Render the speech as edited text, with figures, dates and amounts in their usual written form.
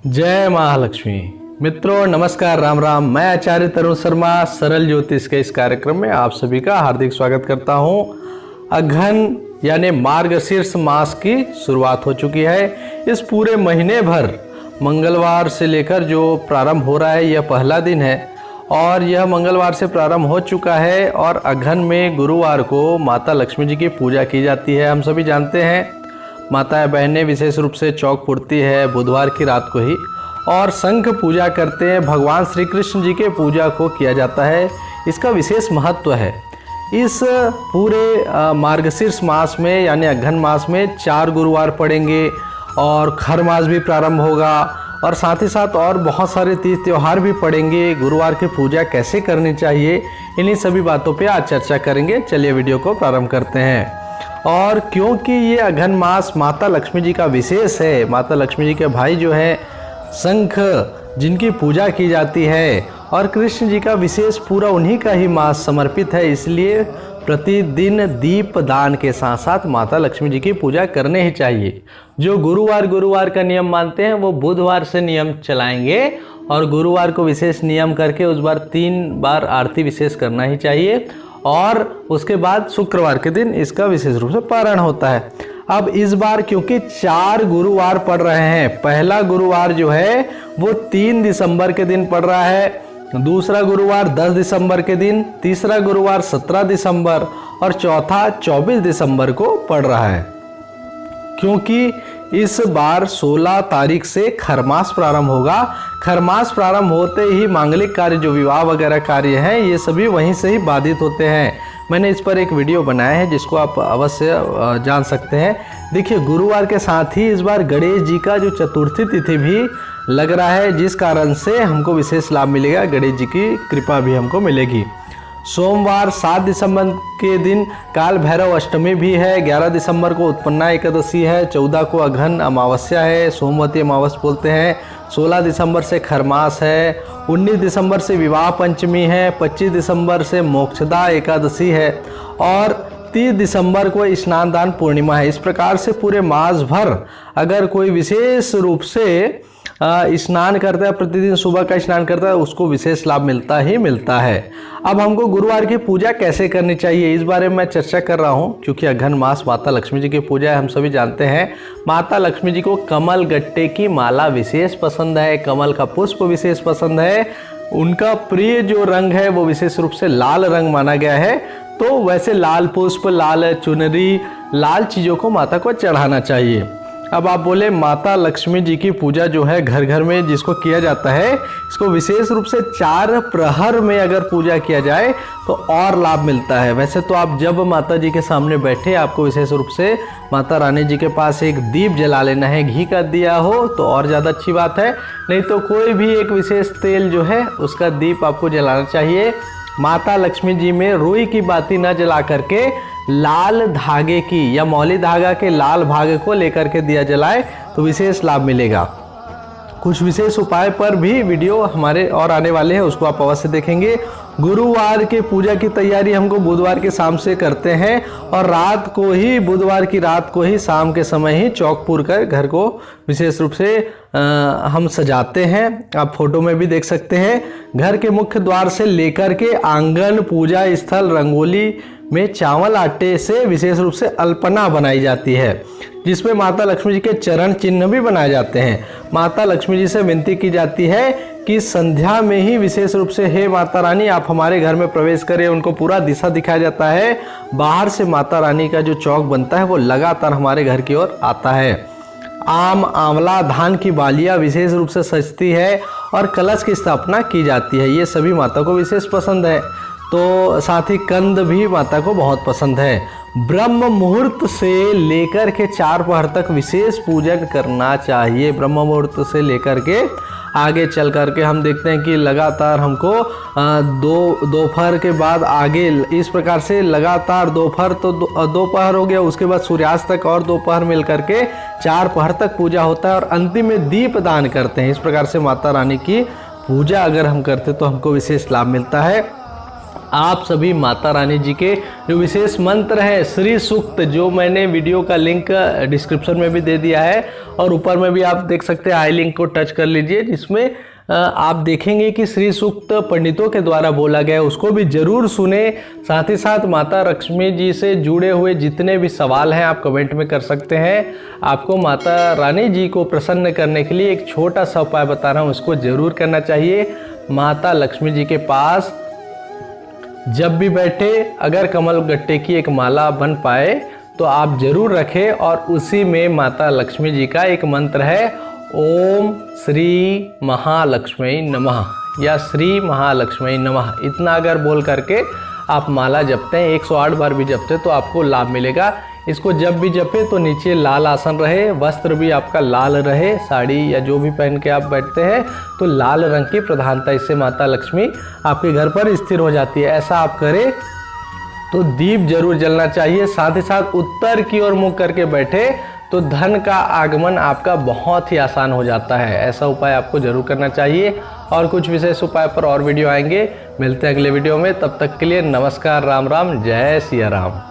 जय महालक्ष्मी। मित्रों नमस्कार, राम राम। मैं आचार्य तरुण शर्मा सरल ज्योतिष के इस कार्यक्रम में आप सभी का हार्दिक स्वागत करता हूं। अघन यानी मार्गशीर्ष मास की शुरुआत हो चुकी है। इस पूरे महीने भर मंगलवार से लेकर जो प्रारंभ हो रहा है यह पहला दिन है और यह मंगलवार से प्रारंभ हो चुका है और अघन में गुरुवार को माता लक्ष्मी जी की पूजा की जाती है। हम सभी जानते हैं माताएं बहनें विशेष रूप से चौक पुड़ती है बुधवार की रात को ही और शंख पूजा करते हैं। भगवान श्री कृष्ण जी के पूजा को किया जाता है। इसका विशेष महत्व है। इस पूरे मार्गशीर्ष मास में यानी अघन मास में 4 गुरुवार पड़ेंगे और खर मास भी प्रारंभ होगा और साथ ही साथ और बहुत सारे तीज त्यौहार भी पड़ेंगे। गुरुवार की पूजा कैसे करनी चाहिए, इन्हीं सभी बातों पे आज चर्चा करेंगे। चलिए वीडियो को प्रारंभ करते हैं। और क्योंकि ये अघन मास माता लक्ष्मी जी का विशेष है, माता लक्ष्मी जी के भाई जो है शंख जिनकी पूजा की जाती है और कृष्ण जी का विशेष पूरा उन्हीं का ही मास समर्पित है, इसलिए प्रतिदिन दीप दान के साथ साथ माता लक्ष्मी जी की पूजा करने ही चाहिए। जो गुरुवार का नियम मानते हैं वो बुधवार से नियम चलाएंगे और गुरुवार को विशेष नियम करके उस बार 3 बार आरती विशेष करना ही चाहिए और उसके बाद शुक्रवार के दिन इसका विशेष रूप से पारण होता है। अब इस बार क्योंकि 4 गुरुवार पड़ रहे हैं, पहला गुरुवार जो है वो 3 दिसंबर के दिन पड़ रहा है, दूसरा गुरुवार 10 दिसंबर के दिन, तीसरा गुरुवार 17 दिसंबर और चौथा 24 दिसंबर को पड़ रहा है। क्योंकि इस बार 16 तारीख से खरमास प्रारंभ होगा। खरमास प्रारंभ होते ही मांगलिक कार्य जो विवाह वगैरह कार्य हैं ये सभी वहीं से ही बाधित होते हैं। मैंने इस पर एक वीडियो बनाया है जिसको आप अवश्य जान सकते हैं। देखिए गुरुवार के साथ ही इस बार गणेश जी का जो चतुर्थी तिथि भी लग रहा है, जिस कारण से हमको विशेष लाभ मिलेगा। गणेश जी की कृपा भी हमको मिलेगी। सोमवार 7 दिसंबर के दिन काल भैरव अष्टमी भी है। 11 दिसंबर को उत्पन्ना एकादशी है। 14 को अघन अमावस्या है, सोमवती अमावस बोलते हैं। 16 दिसंबर से खरमास है। 19 दिसंबर से विवाह पंचमी है। 25 दिसंबर से मोक्षदा एकादशी है और 30 दिसंबर को स्नान दान पूर्णिमा है। इस प्रकार से पूरे मास भर अगर कोई विशेष रूप से स्नान करता है, प्रतिदिन सुबह का स्नान करता है, उसको विशेष लाभ मिलता ही मिलता है। अब हमको गुरुवार की पूजा कैसे करनी चाहिए इस बारे में मैं चर्चा कर रहा हूँ। क्योंकि अघन मास माता लक्ष्मी जी की पूजा है, हम सभी जानते हैं। माता लक्ष्मी जी को कमल गट्टे की माला विशेष पसंद है, कमल का पुष्प विशेष पसंद है। उनका प्रिय जो रंग है वो विशेष रूप से लाल रंग माना गया है। तो वैसे लाल पुष्प, लाल चुनरी, लाल चीज़ों को माता को चढ़ाना चाहिए। अब आप बोले माता लक्ष्मी जी की पूजा जो है घर घर में जिसको किया जाता है, इसको विशेष रूप से 4 प्रहर में अगर पूजा किया जाए तो और लाभ मिलता है। वैसे तो आप जब माता जी के सामने बैठे आपको विशेष रूप से माता रानी जी के पास एक दीप जला लेना है, घी का दिया हो तो और ज़्यादा अच्छी बात है, नहीं तो कोई भी एक विशेष तेल जो है उसका दीप आपको जलाना चाहिए। माता लक्ष्मी जी में रुई की बाती न जला करके लाल धागे की या मौली धागा के लाल भाग को लेकर के दिया जलाए तो विशेष लाभ मिलेगा। कुछ विशेष उपाय पर भी वीडियो हमारे और आने वाले हैं, उसको आप अवश्य देखेंगे। गुरुवार के पूजा की तैयारी हमको बुधवार के शाम से करते हैं और रात को ही बुधवार की रात को ही शाम के समय ही चौक पूर कर घर को विशेष रूप से हम सजाते हैं। आप फोटो में भी देख सकते हैं। घर के मुख्य द्वार से लेकर के आंगन, पूजा स्थल, रंगोली में चावल आटे से विशेष रूप से अल्पना बनाई जाती है, जिसमें माता लक्ष्मी जी के चरण चिन्ह भी बनाए जाते हैं। माता लक्ष्मी जी से विनती की जाती है कि संध्या में ही विशेष रूप से हे माता रानी आप हमारे घर में प्रवेश करें। उनको पूरा दिशा दिखाया जाता है। बाहर से माता रानी का जो चौक बनता है वो लगातार हमारे घर की ओर आता है। आम, आंवला, धान की बालियाँ विशेष रूप से सजती है और कलश की स्थापना की जाती है। ये सभी माता को विशेष पसंद है। तो साथ ही कंद भी माता को बहुत पसंद है। ब्रह्म मुहूर्त से लेकर के 4 पहर तक विशेष पूजन करना चाहिए। ब्रह्म मुहूर्त से लेकर के आगे चल करके हम देखते हैं कि लगातार हमको दोपहर के बाद आगे इस प्रकार से लगातार दोपहर तो दोपहर हो गया, उसके बाद सूर्यास्त तक और दोपहर मिल करके 4 पहर तक पूजा होता है और अंतिम में दीप दान करते हैं। इस प्रकार से माता रानी की पूजा अगर हम करते तो हमको विशेष लाभ मिलता है। आप सभी माता रानी जी के जो विशेष मंत्र हैं श्री सूक्त, जो मैंने वीडियो का लिंक डिस्क्रिप्शन में भी दे दिया है और ऊपर में भी आप देख सकते हैं, आई लिंक को टच कर लीजिए, जिसमें आप देखेंगे कि श्री सूक्त पंडितों के द्वारा बोला गया है, उसको भी जरूर सुने। साथ ही साथ माता लक्ष्मी जी से जुड़े हुए जितने भी सवाल हैं आप कमेंट में कर सकते हैं। आपको माता रानी जी को प्रसन्न करने के लिए एक छोटा सा उपाय बता रहा हूँ, उसको जरूर करना चाहिए। माता लक्ष्मी जी के पास जब भी बैठे, अगर कमल गट्टे की एक माला बन पाए तो आप जरूर रखें, और उसी में माता लक्ष्मी जी का एक मंत्र है, ओम श्री महालक्ष्मी नमः या श्री महालक्ष्मी नमः। इतना अगर बोल करके आप माला जपते हैं, 108 बार भी जपते तो आपको लाभ मिलेगा। इसको जब भी जपे तो नीचे लाल आसन रहे, वस्त्र भी आपका लाल रहे, साड़ी या जो भी पहन के आप बैठते हैं तो लाल रंग की प्रधानता, इससे माता लक्ष्मी आपके घर पर स्थिर हो जाती है। ऐसा आप करें तो दीप जरूर जलना चाहिए। साथ ही साथ उत्तर की ओर मुख करके बैठे तो धन का आगमन आपका बहुत ही आसान हो जाता है। ऐसा उपाय आपको जरूर करना चाहिए। और कुछ विशेष उपाय पर और वीडियो आएंगे। मिलते हैं अगले वीडियो में, तब तक के लिए नमस्कार, राम राम, जय सिया राम।